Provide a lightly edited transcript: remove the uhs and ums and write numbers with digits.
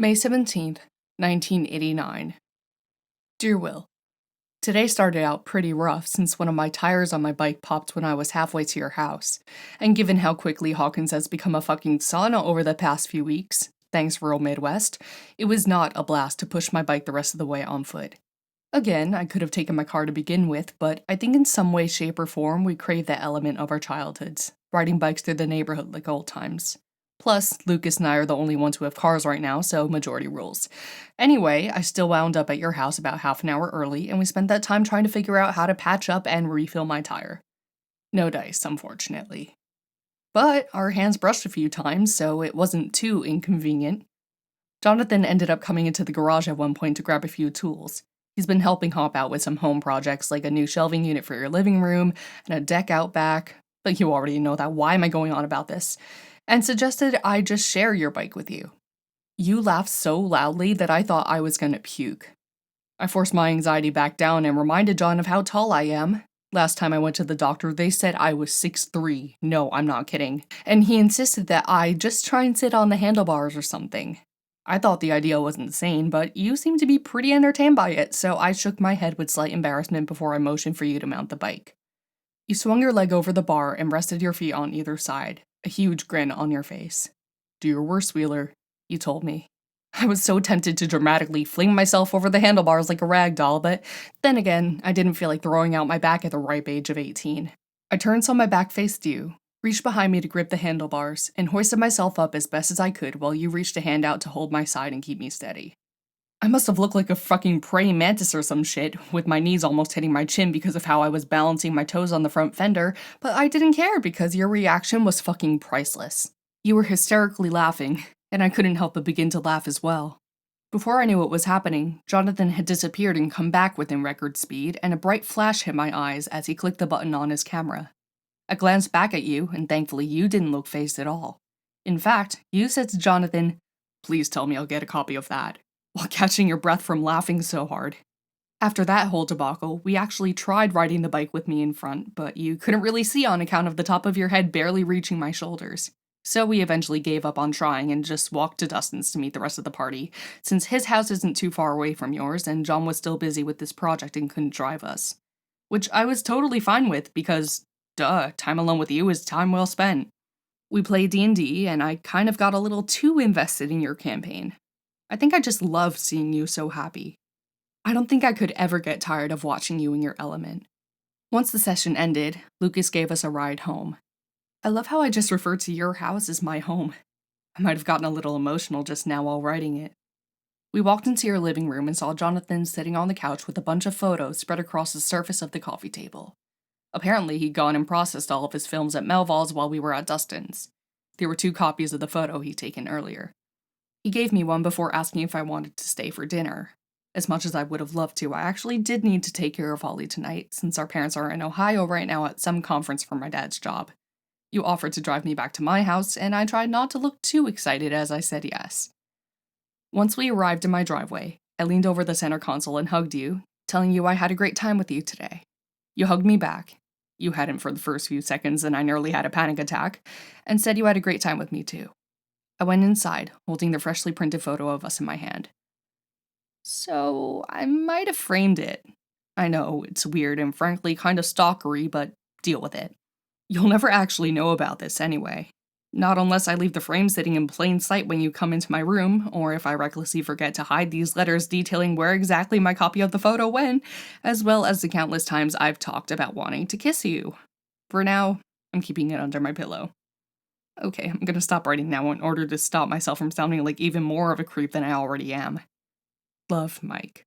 May 17th, 1989. Dear Will, today started out pretty rough since one of my tires on my bike popped when I was halfway to your house, and given how quickly Hawkins has become a fucking sauna over the past few weeks, thanks rural Midwest, it was not a blast to push my bike the rest of the way on foot. Again, I could have taken my car to begin with, but I think in some way, shape, or form we crave that element of our childhoods, riding bikes through the neighborhood like old times. Plus, Lucas and I are the only ones who have cars right now, so majority rules. Anyway, I still wound up at your house about half an hour early, and we spent that time trying to figure out how to patch up and refill my tire. No dice, unfortunately. But our hands brushed a few times, so it wasn't too inconvenient. Jonathan ended up coming into the garage at one point to grab a few tools. He's been helping Hop out with some home projects like a new shelving unit for your living room and a deck out back, but you already know that, why am I going on about this? And suggested I just share your bike with you. You laughed so loudly that I thought I was gonna puke. I forced my anxiety back down and reminded John of how tall I am. Last time I went to the doctor, they said I was 6'3". No, I'm not kidding. And he insisted that I just try and sit on the handlebars or something. I thought the idea was insane, but you seemed to be pretty entertained by it, so I shook my head with slight embarrassment before I motioned for you to mount the bike. You swung your leg over the bar and rested your feet on either side, a huge grin on your face. Do your worst, Wheeler, you told me. I was so tempted to dramatically fling myself over the handlebars like a rag doll, but then again, I didn't feel like throwing out my back at the ripe age of 18. I turned so my back faced you, reached behind me to grip the handlebars, and hoisted myself up as best as I could while you reached a hand out to hold my side and keep me steady. I must have looked like a fucking praying mantis or some shit, with my knees almost hitting my chin because of how I was balancing my toes on the front fender, but I didn't care because your reaction was fucking priceless. You were hysterically laughing, and I couldn't help but begin to laugh as well. Before I knew what was happening, Jonathan had disappeared and come back within record speed, and a bright flash hit my eyes as he clicked the button on his camera. I glanced back at you, and thankfully you didn't look phased at all. In fact, you said to Jonathan, "Please tell me I'll get a copy of that," while catching your breath from laughing so hard. After that whole debacle, we actually tried riding the bike with me in front, but you couldn't really see on account of the top of your head barely reaching my shoulders. So we eventually gave up on trying and just walked to Dustin's to meet the rest of the party, since his house isn't too far away from yours and John was still busy with this project and couldn't drive us. Which I was totally fine with because, duh, time alone with you is time well spent. We played D&D and I kind of got a little too invested in your campaign. I think I just loved seeing you so happy. I don't think I could ever get tired of watching you in your element. Once the session ended, Lucas gave us a ride home. I love how I just referred to your house as my home. I might have gotten a little emotional just now while writing it. We walked into your living room and saw Jonathan sitting on the couch with a bunch of photos spread across the surface of the coffee table. Apparently, he'd gone and processed all of his films at Melville's while we were at Dustin's. There were 2 copies of the photo he'd taken earlier. He gave me one before asking if I wanted to stay for dinner. As much as I would have loved to, I actually did need to take care of Holly tonight, since our parents are in Ohio right now at some conference for my dad's job. You offered to drive me back to my house, and I tried not to look too excited as I said yes. Once we arrived in my driveway, I leaned over the center console and hugged you, telling you I had a great time with you today. You hugged me back. You hadn't for the first few seconds, and I nearly had a panic attack, and said you had a great time with me too. I went inside, holding the freshly printed photo of us in my hand. So, I might have framed it. I know, it's weird and frankly kind of stalkery, but deal with it. You'll never actually know about this anyway. Not unless I leave the frame sitting in plain sight when you come into my room, or if I recklessly forget to hide these letters detailing where exactly my copy of the photo went, as well as the countless times I've talked about wanting to kiss you. For now, I'm keeping it under my pillow. Okay, I'm gonna stop writing now in order to stop myself from sounding like even more of a creep than I already am. Love, Mike.